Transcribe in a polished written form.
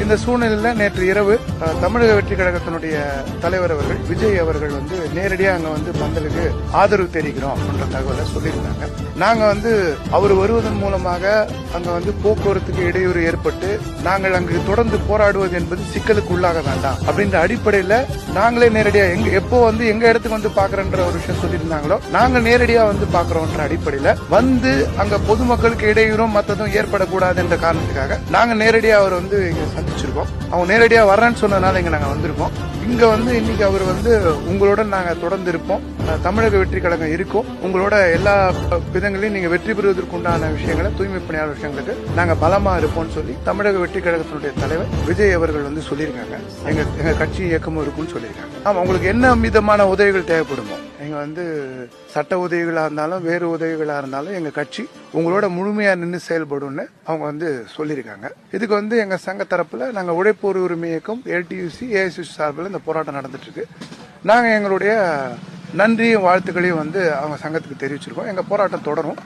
இந்த சூழ்நிலையில நேற்று இரவு தமிழக வெற்றி கழகத்தினுடைய தலைவர் அவர்கள் விஜய் அவர்கள் வந்து நேரடியாக அங்க வந்து பந்தலுக்கு ஆதரவு தெரிவிக்கிறோம் என்ற தகவலை சொல்லியிருந்தாங்க. நாங்க வந்து அவர் வருவதன் மூலமாக அங்க வந்து போக்குவரத்துக்கு இடையூறு ஏற்பட்டு நாங்கள் அங்கு தொடர்ந்து போராடுவது என்பது சிக்கலுக்கு உள்ளாக வேண்டாம் அப்படின்ற அடிப்படையில நாங்களே நேரடியா எப்போ வந்து எங்க இடத்துக்கு வந்து பாக்குறன்ற ஒரு விஷயம் சொல்லியிருந்தாங்களோ நாங்க நேரடியா வந்து பாக்குறோம்ன்ற அடிப்படையில வந்து அங்க பொதுமக்களுக்கு இடையூறும் மற்றதும் ஏற்படக்கூடாது என்ற காரணத்துக்காக நாங்க நேரடியா அவர் வந்து இங்க சந்திச்சிருக்கோம். அவங்க நேரடியா வர்றேன்னு சொன்னதுனால இங்க நாங்க வந்திருக்கோம். இங்க வந்து இன்னைக்கு அவர் வந்து உங்களுடன் நாங்க தொடர்ந்து இருப்போம். தமிழக வெற்றி கழகம் இருக்கும். உங்களோட எல்லா விதங்களையும் நீங்க வெற்றி பெறுவதற்குண்டான விஷயங்களை தூய்மை பணியாளர் விஷயங்களுக்கு நாங்க பலமா இருப்போம்னு சொல்லி தமிழக வெற்றி கழகத்தினுடைய தலைவர் விஜய் அவர்கள் வந்து சொல்லியிருக்காங்க. எங்க கட்சி இயக்கமும் இருக்கும்னு சொல்லியிருக்காங்க. ஆமா, உங்களுக்கு என்ன விதமான உதவிகள் தேவைப்படுமோ நீங்க வந்து சட்ட உதவிகளா இருந்தாலும் வேறு உதவிகளா இருந்தாலும் எங்க கட்சி உங்களோட முழுமையா நின்று செயல்படும்னு அவங்க வந்து சொல்லியிருக்காங்க. இதுக்கு வந்து எங்க சங்க தரப்புல நாங்க உழைப்போர் உரிமை இயக்கம் LTUC AICC சார்பில் இந்த போராட்டம் நடந்துட்டு இருக்கு. நாங்க எங்களுடைய நன்றியும் வாழ்த்துக்களையும் வந்து அவங்க சங்கத்துக்கு தெரிவிச்சிருக்கோம். எங்க போராட்டம் தொடரும்.